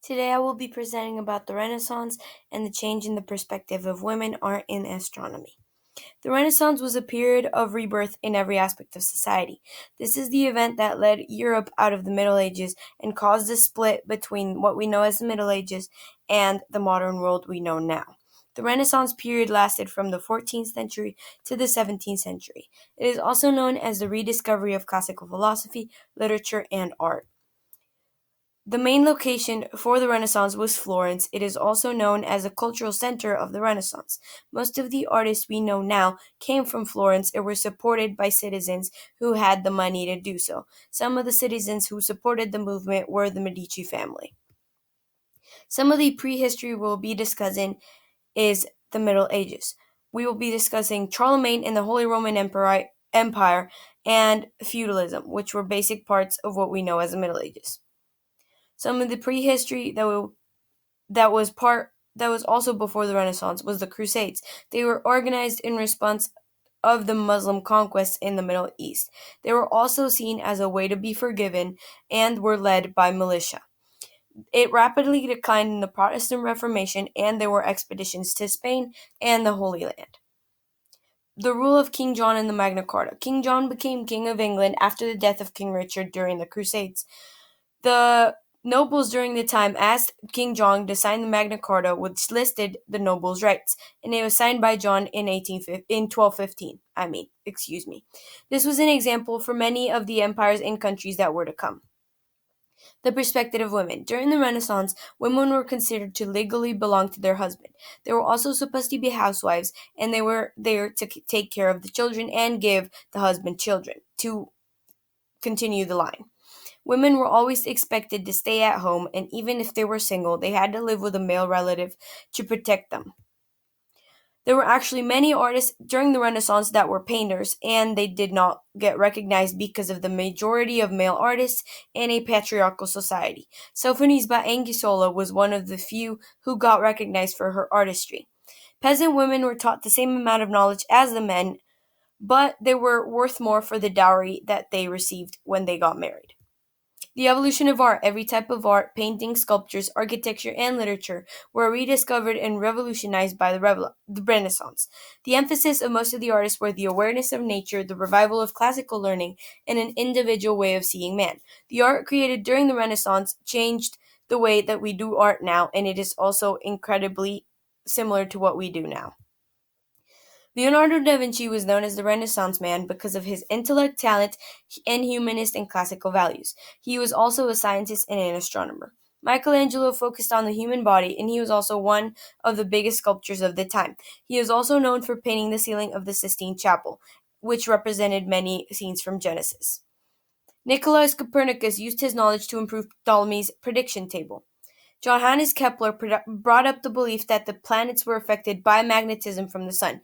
Today I will be presenting about the Renaissance and the change in the perspective of women, art, and astronomy. The Renaissance was a period of rebirth in every aspect of society. This is the event that led Europe out of the Middle Ages and caused a split between what we know as the Middle Ages and the modern world we know now. The Renaissance period lasted from the 14th century to the 17th century. It is also known as the rediscovery of classical philosophy, literature, and art. The main location for the Renaissance was Florence. It is also known as a cultural center of the Renaissance. Most of the artists we know now came from Florence and were supported by citizens who had the money to do so. Some of the citizens who supported the movement were the Medici family. Some of the prehistory we'll be discussing is the Middle Ages. We will be discussing Charlemagne and the Holy Roman Empire and feudalism, which were basic parts of what we know as the Middle Ages. Some of the prehistory that was also before the Renaissance was the Crusades. They were organized in response of the Muslim conquests in the Middle East. They were also seen as a way to be forgiven and were led by militia. It rapidly declined in the Protestant Reformation, and there were expeditions to Spain and the Holy Land. The rule of King John and the Magna Carta. King John became King of England after the death of King Richard during the Crusades. The nobles during the time asked King John to sign the Magna Carta, which listed the nobles' rights, and it was signed by John in 1215. This was an example for many of the empires and countries that were to come. The perspective of women. During the Renaissance, women were considered to legally belong to their husband. They were also supposed to be housewives, and they were there to take care of the children and give the husband children to continue the line. Women were always expected to stay at home, and even if they were single, they had to live with a male relative to protect them. There were actually many artists during the Renaissance that were painters, and they did not get recognized because of the majority of male artists in a patriarchal society. Sophonisba Anguissola was one of the few who got recognized for her artistry. Peasant women were taught the same amount of knowledge as the men, but they were worth more for the dowry that they received when they got married. The evolution of art. Every type of art, painting, sculptures, architecture, and literature were rediscovered and revolutionized by the Renaissance. The emphasis of most of the artists were the awareness of nature, the revival of classical learning, and an individual way of seeing man. The art created during the Renaissance changed the way that we do art now, and it is also incredibly similar to what we do now. Leonardo da Vinci was known as the Renaissance man because of his intellect, talent, and humanist and classical values. He was also a scientist and an astronomer. Michelangelo focused on the human body, and he was also one of the biggest sculptors of the time. He is also known for painting the ceiling of the Sistine Chapel, which represented many scenes from Genesis. Nicolaus Copernicus used his knowledge to improve Ptolemy's prediction table. Johannes Kepler brought up the belief that the planets were affected by magnetism from the sun,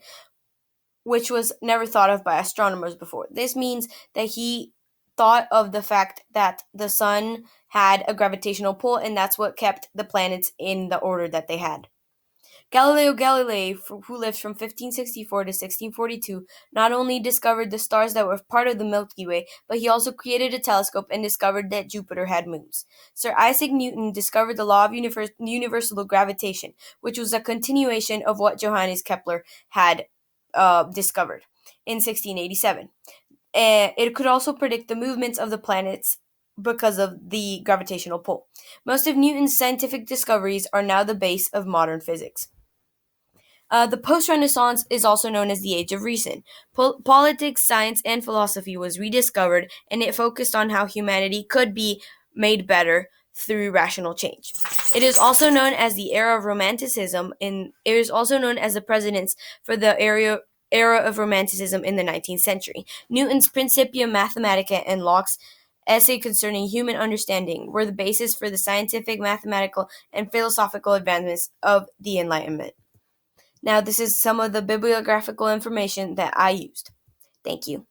which was never thought of by astronomers before. This means that he thought of the fact that the sun had a gravitational pull, and that's what kept the planets in the order that they had. Galileo Galilei, who lived from 1564 to 1642, not only discovered the stars that were part of the Milky Way, but he also created a telescope and discovered that Jupiter had moons. Sir Isaac Newton discovered the law of universal gravitation, which was a continuation of what Johannes Kepler had discovered in 1687. It could also predict the movements of the planets because of the gravitational pull. Most of Newton's scientific discoveries are now the base of modern physics. The post-Renaissance is also known as the Age of Reason. Politics, science, and philosophy was rediscovered, and it focused on how humanity could be made better through rational change. It is also known as the era of Romanticism, and it is also known as the precedents for the era of Romanticism in the 19th century. Newton's Principia Mathematica and Locke's essay concerning human understanding were the basis for the scientific, mathematical, and philosophical advancements of the Enlightenment. Now, this is some of the bibliographical information that I used. Thank you.